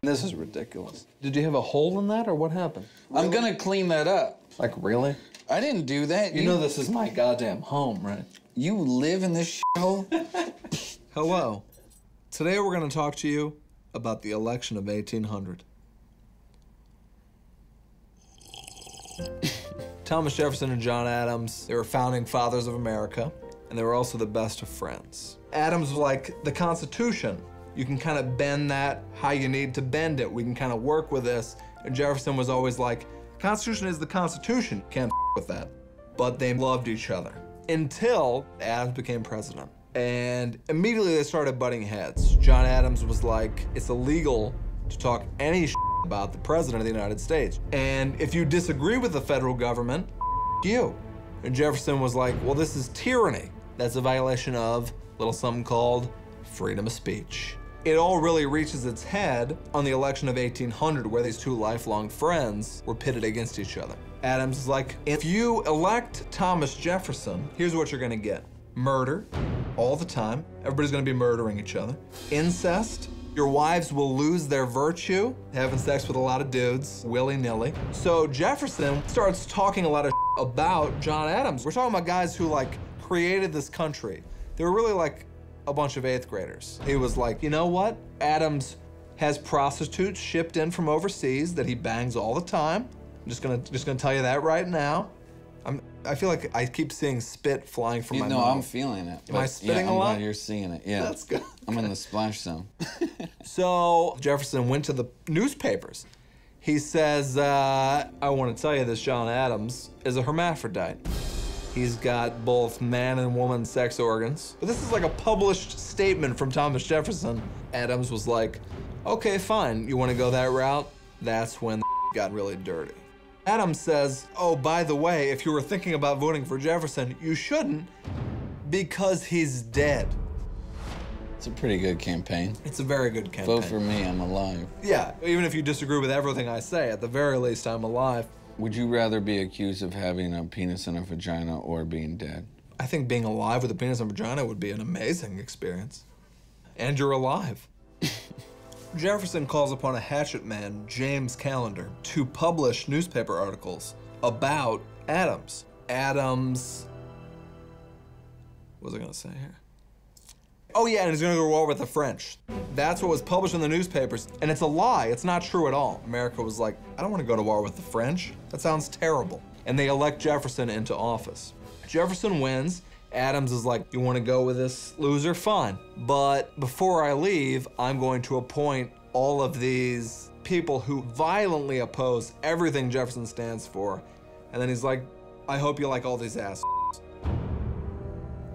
This is ridiculous. Did you have a hole in that, or what happened? Really? I'm gonna clean that up. Like, really? I didn't do that. You know this is my goddamn home, right? You live in this shithole? Hello. Today we're gonna talk to you about the election of 1800. Thomas Jefferson and John Adams, they were founding fathers of America, and they were also the best of friends. Adams was like, the Constitution, you can kind of bend that how you need to bend it. We can kind of work with this. And Jefferson was always like, Constitution is the Constitution. Can't with that. But they loved each other until Adams became president. And immediately they started butting heads. John Adams was like, it's illegal to talk any about the president of the United States. And if you disagree with the federal government, you. And Jefferson was like, well, this is tyranny. That's a violation of a little something called freedom of speech. It all really reaches its head on the election of 1800, where these two lifelong friends were pitted against each other. Adams is like, if you elect Thomas Jefferson, here's what you're gonna get. Murder, all the time. Everybody's gonna be murdering each other. Incest. Your wives will lose their virtue, having sex with a lot of dudes, willy-nilly. So Jefferson starts talking a lot of about John Adams. We're talking about guys who, like, created this country. They were really like a bunch of 8th graders. He was like, you know what? Adams has prostitutes shipped in from overseas that he bangs all the time. I'm just gonna tell you that right now. I feel like I keep seeing spit flying from my mouth. No, I'm feeling it. Am I spitting a lot? I'm glad you're seeing it. Yeah, that's good. I'm in the splash zone. So Jefferson went to the newspapers. He says, I want to tell you this John Adams is a hermaphrodite. He's got both man and woman sex organs. But this is like a published statement from Thomas Jefferson. Adams was like, okay, fine, you want to go that route? That's when the got really dirty. Adams says, oh, by the way, if you were thinking about voting for Jefferson, you shouldn't, because he's dead. It's a pretty good campaign. It's a very good campaign. Vote for me, I'm alive. Yeah, even if you disagree with everything I say, at the very least, I'm alive. Would you rather be accused of having a penis and a vagina or being dead? I think being alive with a penis and vagina would be an amazing experience. And you're alive. Jefferson calls upon a hatchet man, James Callender, to publish newspaper articles about Adams. Adams, what was I gonna say here? Oh yeah, and he's gonna go to war with the French. That's what was published in the newspapers, and it's a lie, it's not true at all. America was like, I don't wanna go to war with the French. That sounds terrible. And they elect Jefferson into office. Jefferson wins. Adams is like, you want to go with this loser? Fine. But before I leave, I'm going to appoint all of these people who violently oppose everything Jefferson stands for. And then he's like, I hope you like all these assholes.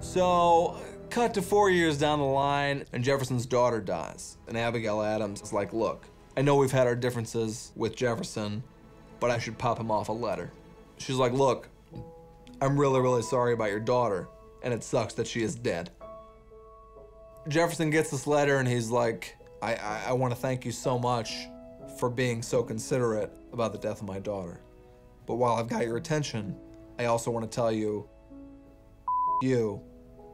So, cut to 4 years down the line, and Jefferson's daughter dies. And Abigail Adams is like, look, I know we've had our differences with Jefferson, but I should pop him off a letter. She's like, look, I'm really, really sorry about your daughter, and it sucks that she is dead. Jefferson gets this letter and he's like, I want to thank you so much for being so considerate about the death of my daughter. But while I've got your attention, I also want to tell you, you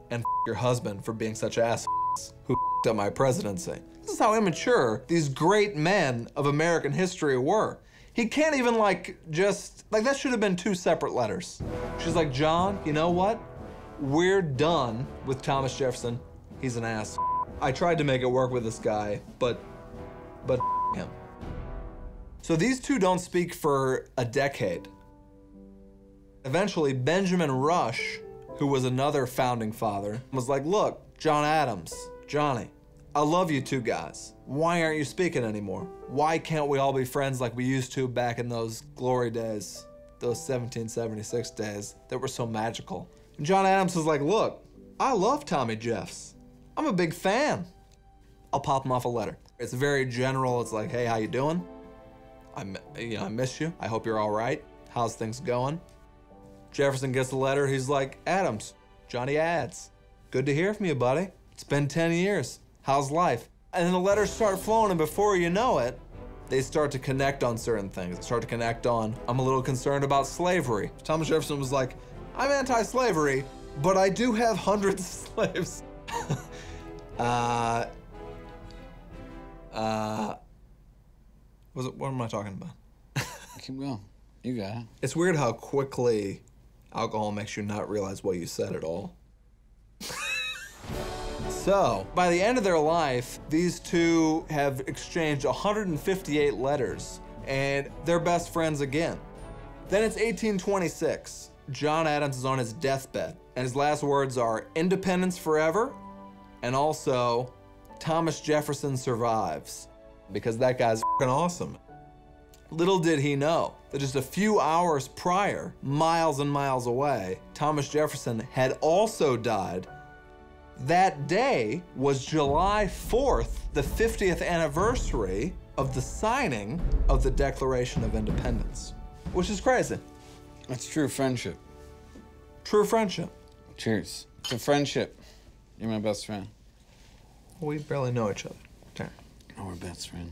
and your husband for being such assholes who up my presidency. This is how immature these great men of American history were. He can't even that should have been 2 separate letters. She's like, John, you know what? We're done with Thomas Jefferson. He's an ass. I tried to make it work with this guy, but him. So these two don't speak for a decade. Eventually, Benjamin Rush, who was another founding father, was like, look, John Adams, Johnny, I love you two guys. Why aren't you speaking anymore? Why can't we all be friends like we used to back in those glory days, those 1776 days that were so magical? And John Adams was like, look, I love Tommy Jeffs. I'm a big fan. I'll pop him off a letter. It's very general. It's like, hey, how you doing? I miss you. I hope you're all right. How's things going? Jefferson gets the letter. He's like, Adams, Johnny Ads. Good to hear from you, buddy. It's been 10 years. How's life? And then the letters start flowing, and before you know it, they start to connect on certain things. They start to connect on, I'm a little concerned about slavery. Thomas Jefferson was like, I'm anti-slavery, but I do have hundreds of slaves. What am I talking about? Keep going. You got it. It's weird how quickly alcohol makes you not realize what you said at all. So, by the end of their life, these two have exchanged 158 letters, and they're best friends again. Then it's 1826. John Adams is on his deathbed, and his last words are, "Independence forever," and also, "Thomas Jefferson survives," because that guy's fucking awesome. Little did he know that just a few hours prior, miles and miles away, Thomas Jefferson had also died. That day was July 4th, the 50th anniversary of the signing of the Declaration of Independence, which is crazy. That's true friendship. True friendship. Cheers. It's a friendship. You're my best friend. We barely know each other. Okay. Oh, we're best friends.